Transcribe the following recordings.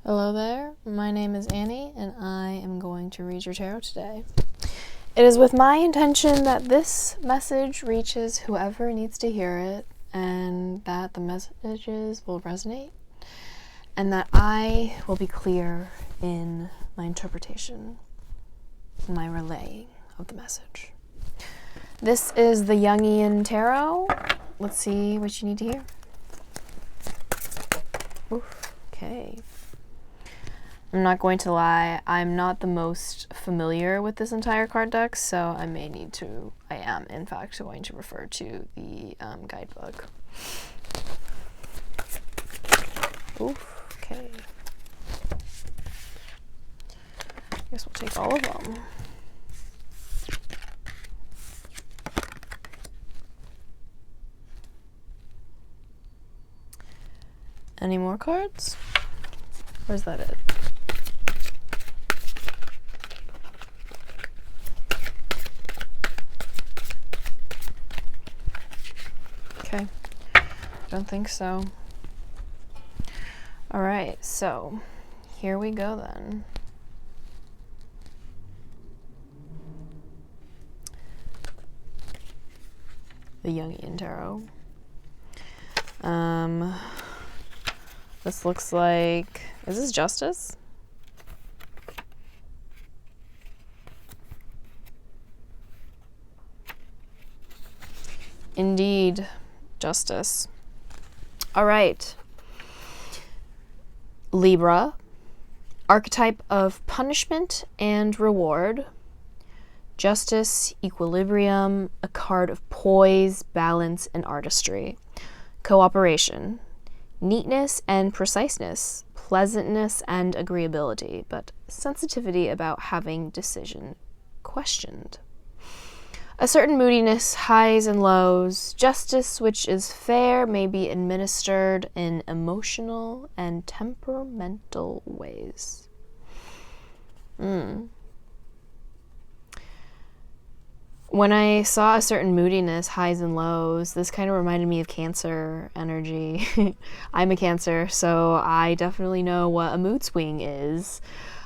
Hello there, my name is Annie, and I am going to read your tarot today. It is with my intention that this message reaches whoever needs to hear it, and that the messages will resonate, and that I will be clear in my interpretation, my relaying of the message. This is the Jungian Tarot. Let's see what you need to hear. Oof, okay. I'm not going to lie, I'm not the most familiar with this entire card deck, so I am in fact going to refer to the guidebook. Oof, okay. I guess we'll take all of them. Any more cards? Or is that it? Okay, don't think so. All right, so here we go then. The Jungian Tarot. This looks like, is this Justice? Indeed, Justice. All right. Libra, archetype of punishment and reward. Justice, equilibrium, a card of poise, balance, and artistry. Cooperation, neatness and preciseness, pleasantness and agreeability, but sensitivity about having decision questioned. A certain moodiness, highs and lows. Justice, which is fair, may be administered in emotional and temperamental ways. When I saw a certain moodiness, highs and lows, this kind of reminded me of Cancer energy. I'm a Cancer, so I definitely know what a mood swing is.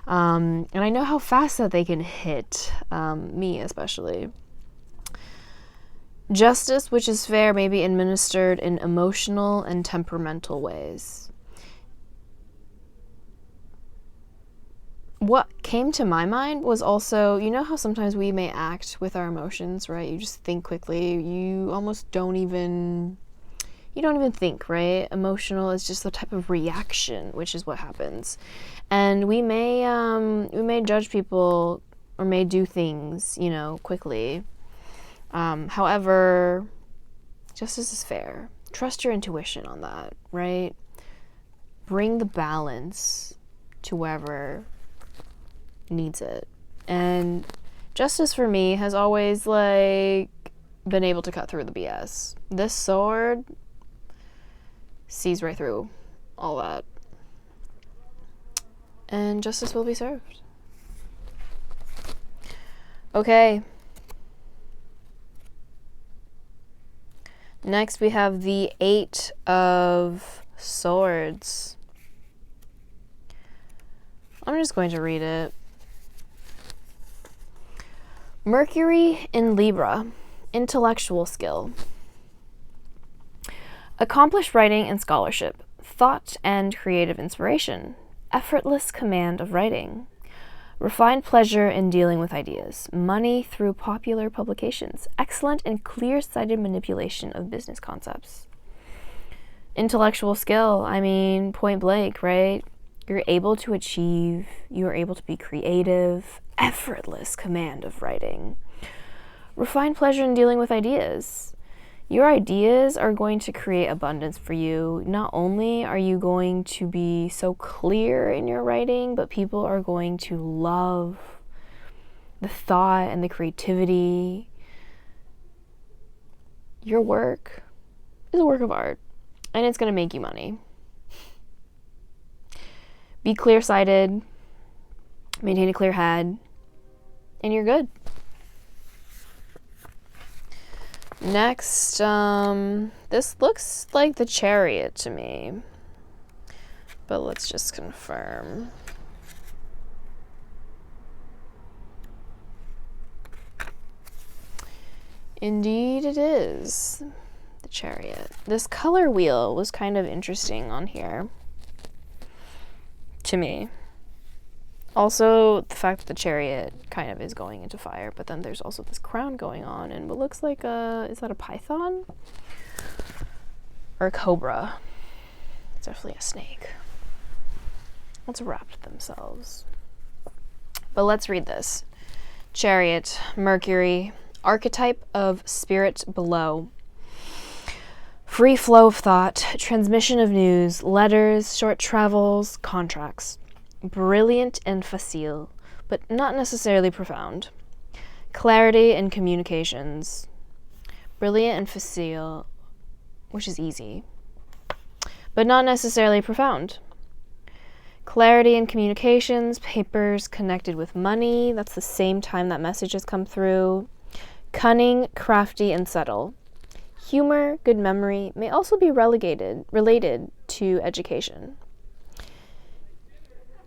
And I know how fast that they can hit, me especially. Justice, which is fair, may be administered in emotional and temperamental ways. What came to my mind was also, you know how sometimes we may act with our emotions, right? You just think quickly. You almost don't even think, right? Emotional is just the type of reaction, which is what happens. And we may judge people or may do things, quickly. However, justice is fair. Trust your intuition on that, right? Bring the balance to wherever needs it. And justice for me has always been able to cut through the BS. This sword sees right through all that. And justice will be served. Okay. Next, we have the Eight of Swords. I'm just going to read it. Mercury in Libra, intellectual skill. Accomplished writing and scholarship, thought and creative inspiration, effortless command of writing. Refined pleasure in dealing with ideas, money through popular publications, excellent and clear-sighted manipulation of business concepts. Intellectual skill, point blank, right? You're able to achieve, you're able to be creative, effortless command of writing. Refined pleasure in dealing with ideas. Your ideas are going to create abundance for you. Not only are you going to be so clear in your writing, but people are going to love the thought and the creativity. Your work is a work of art, and it's going to make you money. Be clear-sighted, maintain a clear head, and you're good. Next, this looks like the Chariot to me. but let's just confirm. Indeed it is the Chariot. This color wheel was kind of interesting on here to me. Also, the fact that the Chariot kind of is going into fire, but then there's also this crown going on, and what looks like is that a python? Or a cobra? It's definitely a snake. It's wrapped themselves. But let's read this. Chariot, Mercury, archetype of spirit below. Free flow of thought, transmission of news, letters, short travels, contracts. Brilliant and facile, but not necessarily profound. Clarity in communications. Brilliant and facile, which is easy, but not necessarily profound. Clarity in communications, papers connected with money. That's the same time that message has come through. Cunning, crafty, and subtle. Humor, good memory may also be related to education.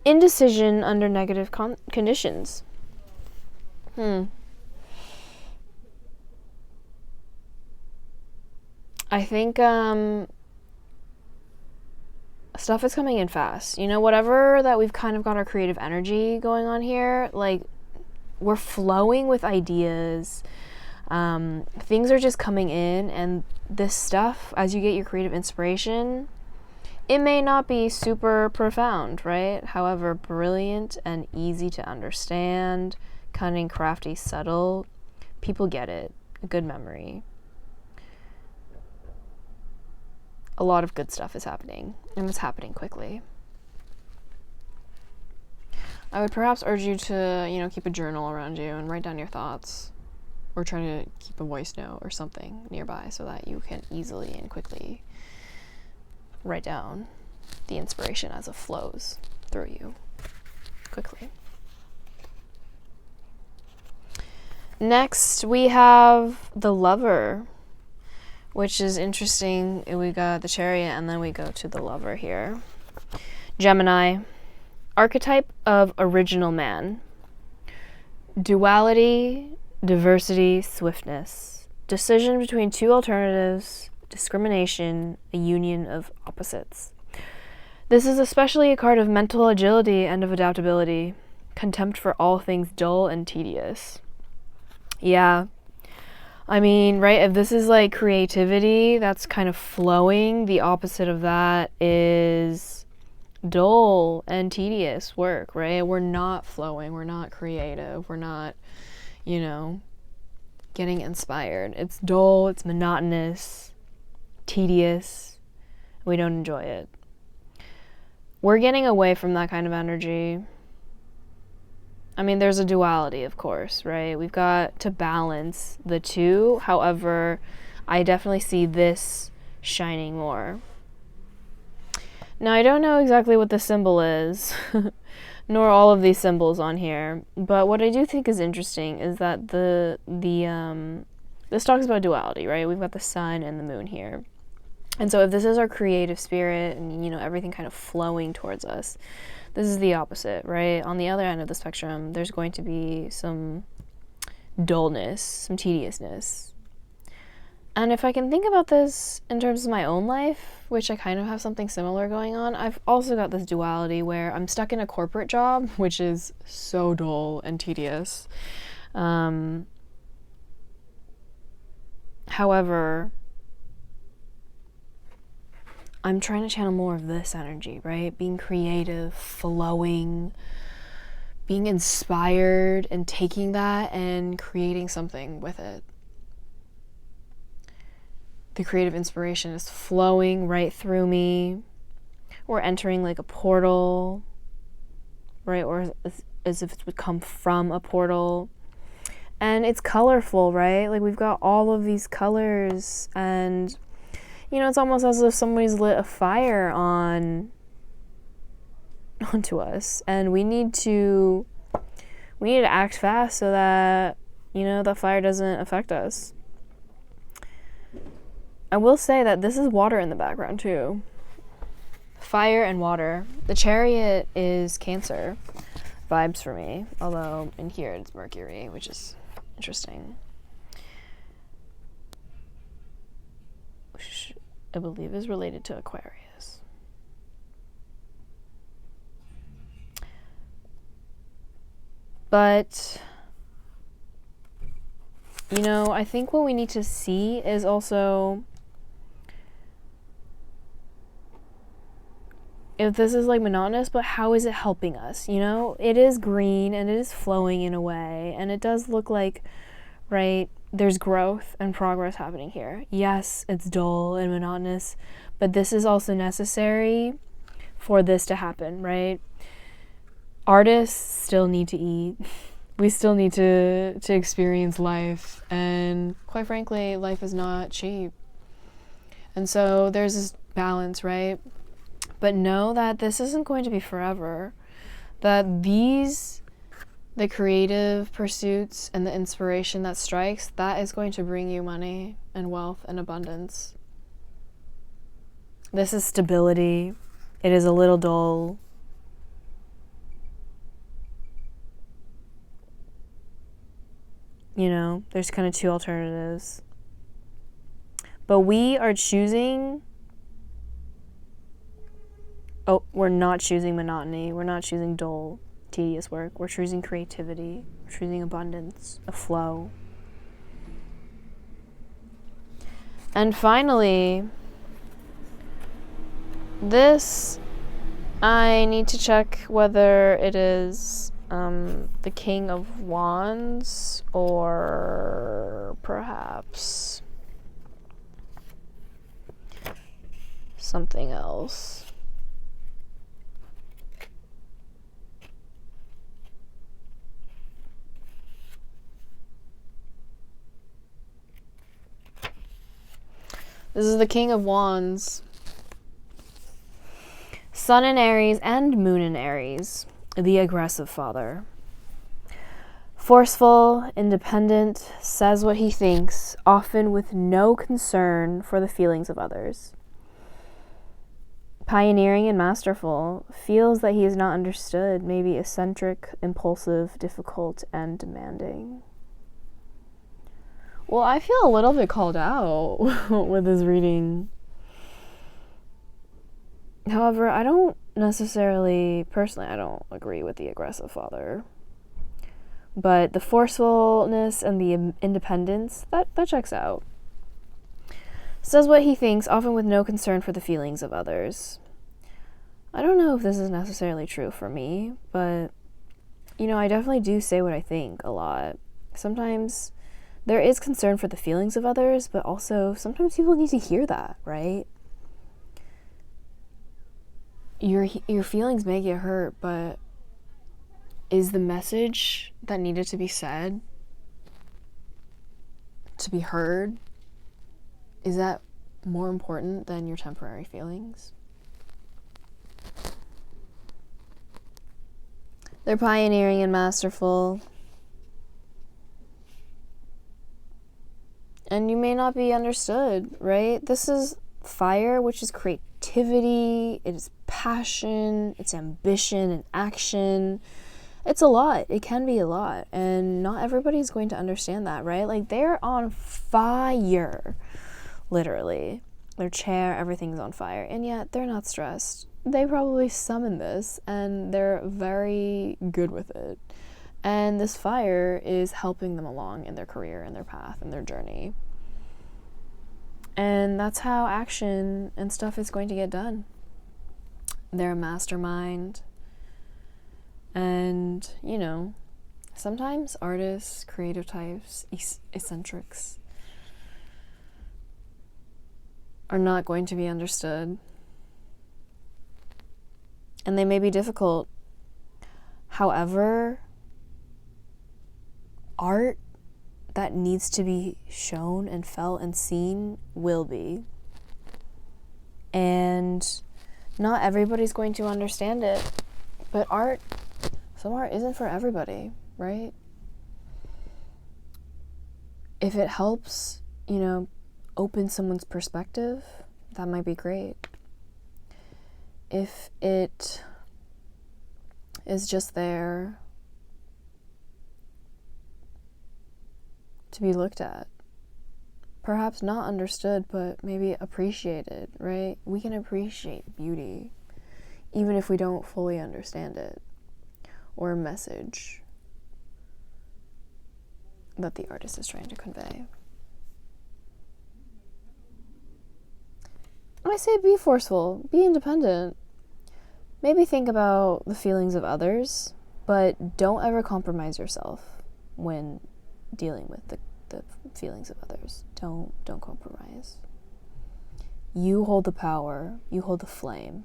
Indecision under negative conditions. I think stuff is coming in fast. You know, whatever that we've kind of got our creative energy going on here, like we're flowing with ideas. Things are just coming in, and this stuff, as you get your creative inspiration, it may not be super profound, right? However, brilliant and easy to understand, cunning, crafty, subtle, people get it. A good memory. A lot of good stuff is happening, and it's happening quickly. I would perhaps urge you to, keep a journal around you and write down your thoughts, or try to keep a voice note or something nearby so that you can easily and quickly write down the inspiration as it flows through you quickly. Next, we have the Lover, which is interesting. We got the Chariot, and then we go to the Lover here. Gemini, archetype of original man. Duality, diversity, swiftness. Decision between two alternatives, discrimination, a union of opposites. This is especially a card of mental agility and of adaptability. Contempt for all things dull and tedious. Yeah. I mean, right, if this is like creativity that's kind of flowing, the opposite of that is dull and tedious work, right? We're not flowing, we're not creative, we're not, getting inspired. It's dull, it's monotonous, tedious. We don't enjoy it. We're getting away from that kind of energy. I mean, there's a duality, of course, right? We've got to balance the two. However, I definitely see this shining more. Now, I don't know exactly what the symbol is, nor all of these symbols on here, but what I do think is interesting is that this talks about duality, right? We've got the sun and the moon here. And so if this is our creative spirit and, everything kind of flowing towards us, this is the opposite, right? On the other end of the spectrum, there's going to be some dullness, some tediousness. And if I can think about this in terms of my own life, which I kind of have something similar going on, I've also got this duality where I'm stuck in a corporate job, which is so dull and tedious. However, I'm trying to channel more of this energy, right? Being creative, flowing, being inspired, and taking that and creating something with it. The creative inspiration is flowing right through me. We're entering like a portal, right? Or as if it would come from a portal. And it's colorful, right? Like we've got all of these colors, and it's almost as if somebody's lit a fire onto us, and we need to act fast so that the fire doesn't affect us. I will say that this is water in the background too. fire and water. The Chariot is Cancer vibes for me, although in here it's Mercury, which is interesting. Which I believe is related to Aquarius. But, you know, I think what we need to see is also if this is like monotonous, but how is it helping us? You know, it is green and it is flowing in a way, and it does look like, right, there's growth and progress happening here. Yes, it's dull and monotonous, but this is also necessary for this to happen, right? Artists still need to eat. We still need to experience life, and quite frankly, life is not cheap. And so there's this balance, right? But know that this isn't going to be forever. That the creative pursuits and the inspiration that strikes, that is going to bring you money and wealth and abundance. This is stability. It is a little dull. You know, there's kind of two alternatives. But we are choosing... Oh, we're not choosing monotony. We're not choosing dull, tedious work. We're choosing creativity. We're choosing abundance, a flow. And finally, this, I need to check whether it is the King of Wands or perhaps something else. This is the King of Wands. Sun in Aries and Moon in Aries. The aggressive father. Forceful, independent, says what he thinks, often with no concern for the feelings of others. Pioneering and masterful, feels that he is not understood, maybe eccentric, impulsive, difficult, and demanding. Well, I feel a little bit called out with this reading. However, I don't necessarily, personally, I don't agree with the aggressive father. But the forcefulness and the independence, that checks out. Says what he thinks, often with no concern for the feelings of others. I don't know if this is necessarily true for me, but, you know, I definitely do say what I think a lot. Sometimes there is concern for the feelings of others, but also sometimes people need to hear that, right? Your feelings may get hurt, but is the message that needed to be said, to be heard, is that more important than your temporary feelings? They're pioneering and masterful. And you may not be understood, right? This is fire, which is creativity, it is passion, it's ambition and action. It's a lot. It can be a lot. And not everybody's going to understand that, right? Like, they're on fire, literally. Their chair, everything's on fire. And yet, they're not stressed. They probably summoned this, and they're very good with it. And this fire is helping them along in their career and their path and their journey. And that's how action and stuff is going to get done. They're a mastermind. And, you know, sometimes artists, creative types, eccentrics are not going to be understood. And they may be difficult. However, art that needs to be shown and felt and seen will be. And not everybody's going to understand it. But some art isn't for everybody, right? If it helps, you know, open someone's perspective, that might be great. if it is just there to be looked at, perhaps not understood, but maybe appreciated, right? We can appreciate beauty even if we don't fully understand it or a message that the artist is trying to convey. I say be forceful, be independent. Maybe think about the feelings of others, but don't ever compromise yourself when dealing with the feelings of others. Don't compromise. You hold the power, you hold the flame,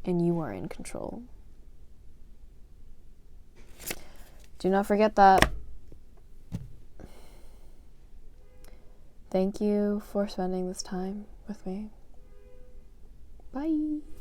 and you are in control. Do not forget that. Thank you for spending this time with me. Bye.